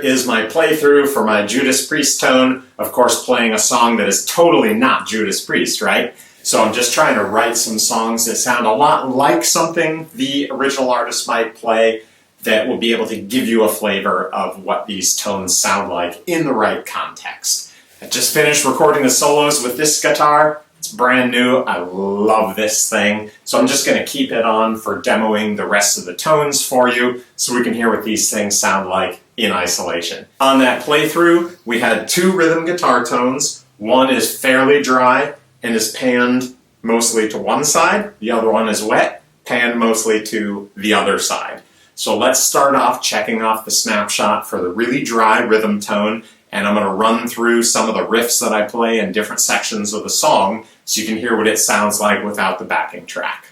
is my playthrough for my Judas Priest tone, of course playing a song that is totally not Judas Priest, right? So I'm just trying to write some songs that sound a lot like something the original artist might play that will be able to give you a flavor of what these tones sound like in the right context. I just finished recording the solos with this guitar. It's brand new. I love this thing. So I'm just going to keep it on for demoing the rest of the tones for you so we can hear what these things sound like in isolation. On that playthrough, we had 2 rhythm guitar tones. One is fairly dry and is panned mostly to one side. The other one is wet, panned mostly to the other side. So let's start off checking off the snapshot for the really dry rhythm tone, and I'm going to run through some of the riffs that I play in different sections of the song so you can hear what it sounds like without the backing track.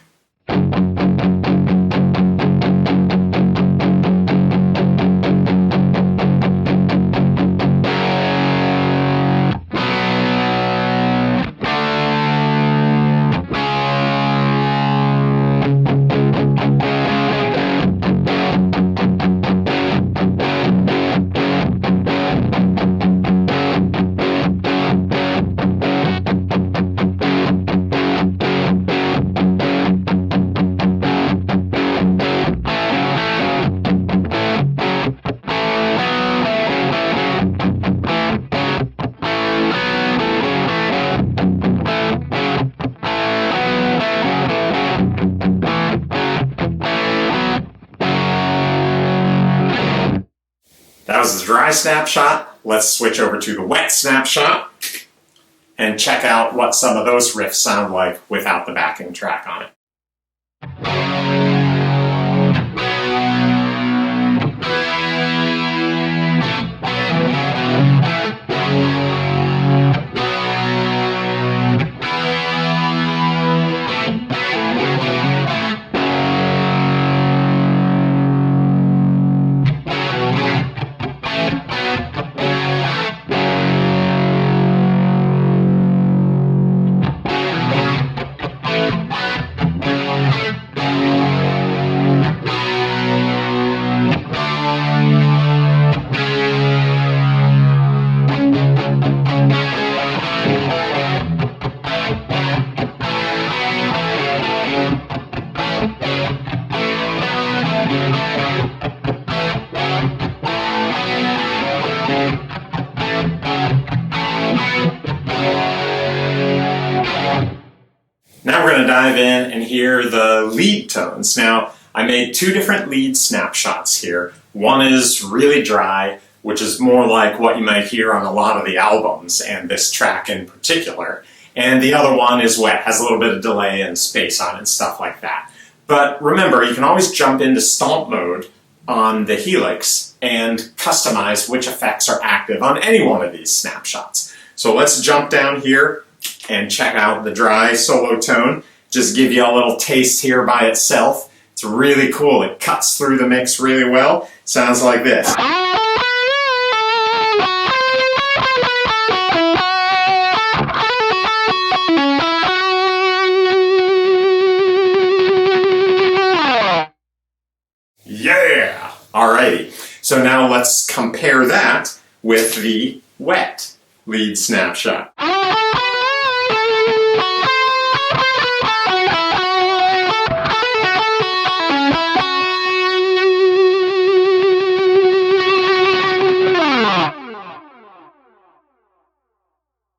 That was the dry snapshot. Let's switch over to the wet snapshot and check out what some of those riffs sound like without the backing track on it. Now we're going to dive in and hear the lead tones. Now, I made 2 different lead snapshots here. One is really dry, which is more like what you might hear on a lot of the albums, and this track in particular. And the other one is wet, has a little bit of delay and space on it and stuff like that. But remember, you can always jump into Stomp mode on the Helix and customize which effects are active on any one of these snapshots. So let's jump down here and check out the dry solo tone. Just give you a little taste here by itself. It's really cool. It cuts through the mix really well. Sounds like this. Yeah! Alrighty. So now let's compare that with the wet lead snapshot.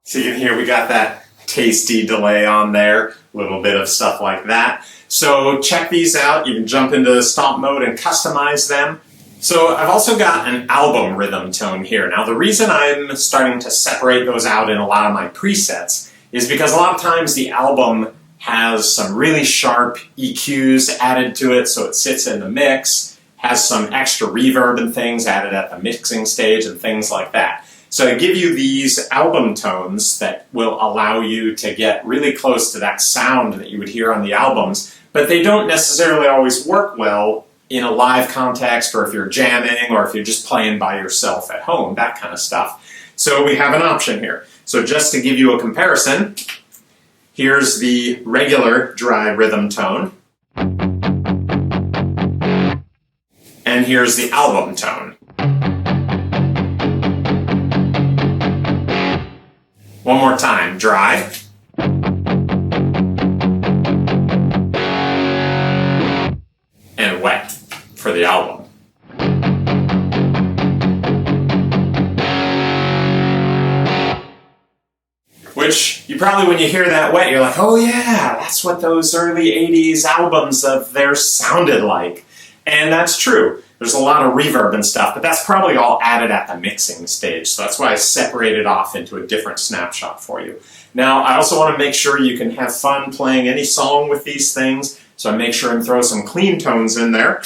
So you can hear we got that tasty delay on there, a little bit of stuff like that. So check these out. You can jump into Stomp mode and customize them. So I've also got an album rhythm tone here. Now the reason I'm starting to separate those out in a lot of my presets is because a lot of times the album has some really sharp EQs added to it so it sits in the mix, has some extra reverb and things added at the mixing stage and things like that. So I give you these album tones that will allow you to get really close to that sound that you would hear on the albums, but they don't necessarily always work well in a live context, or if you're jamming, or if you're just playing by yourself at home, that kind of stuff. So we have an option here. So just to give you a comparison, here's the regular dry rhythm tone, and here's the album tone. One more time, dry. And wet for the album. Which, you probably, when you hear that wet, you're like, oh yeah, that's what those early 80s albums of theirs sounded like. And that's true. There's a lot of reverb and stuff, but that's probably all added at the mixing stage. So that's why I separated off into a different snapshot for you. Now, I also want to make sure you can have fun playing any song with these things. So I make sure and throw some clean tones in there.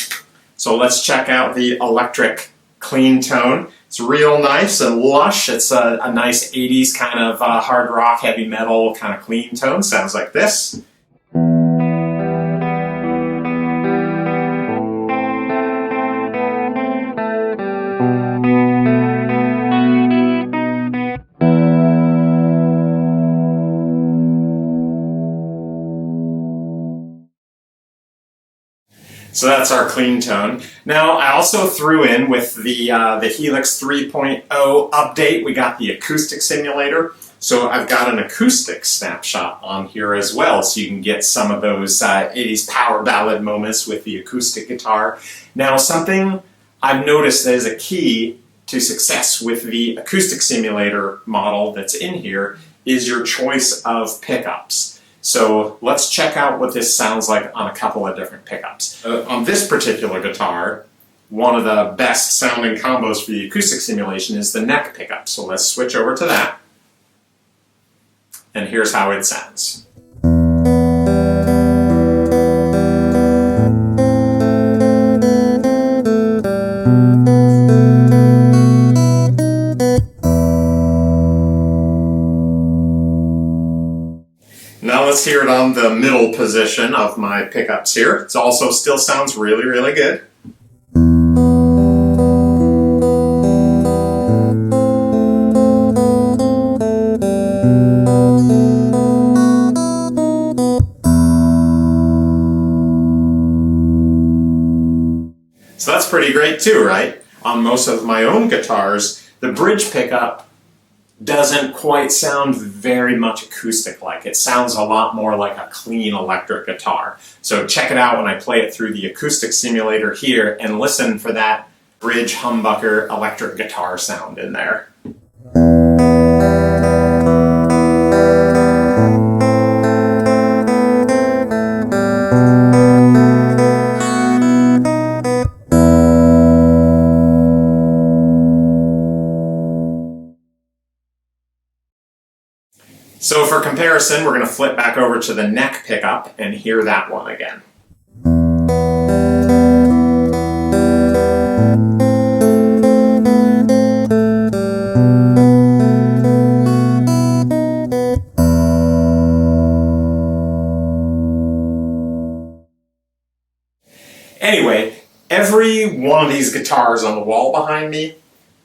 So let's check out the electric clean tone. It's real nice and lush. It's a nice 80s kind of hard rock, heavy metal kind of clean tone. Sounds like this. So that's our clean tone. Now, I also threw in with the Helix 3.0 update, we got the acoustic simulator. So I've got an acoustic snapshot on here as well, so you can get some of those 80s power ballad moments with the acoustic guitar. Now, something I've noticed that is a key to success with the acoustic simulator model that's in here is your choice of pickups. So let's check out what this sounds like on a couple of different pickups. On this particular guitar, one of the best sounding combos for the acoustic simulation is the neck pickup. So let's switch over to that. And here's how it sounds. Now let's hear it on the middle position of my pickups here. It also still sounds really, really good. So that's pretty great too, right? On most of my own guitars, the bridge pickup doesn't quite sound very much acoustic-like. It sounds a lot more like a clean electric guitar. So check it out when I play it through the acoustic simulator here and listen for that bridge humbucker electric guitar sound in there. So for comparison, we're going to flip back over to the neck pickup and hear that one again. Anyway, every one of these guitars on the wall behind me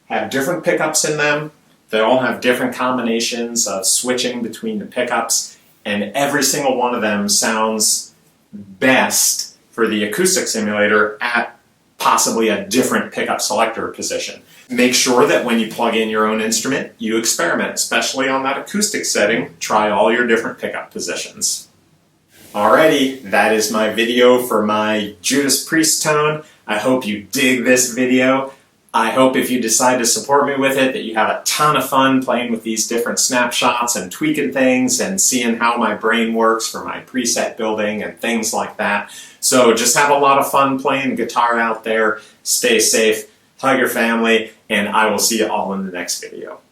have different pickups in them. They all have different combinations of switching between the pickups, and every single one of them sounds best for the acoustic simulator at possibly a different pickup selector position. Make sure that when you plug in your own instrument, you experiment, especially on that acoustic setting. Try all your different pickup positions. Alrighty, that is my video for my Judas Priest tone. I hope you dig this video. I hope if you decide to support me with it that you have a ton of fun playing with these different snapshots and tweaking things and seeing how my brain works for my preset building and things like that. So just have a lot of fun playing guitar out there. Stay safe, hug your family, and I will see you all in the next video.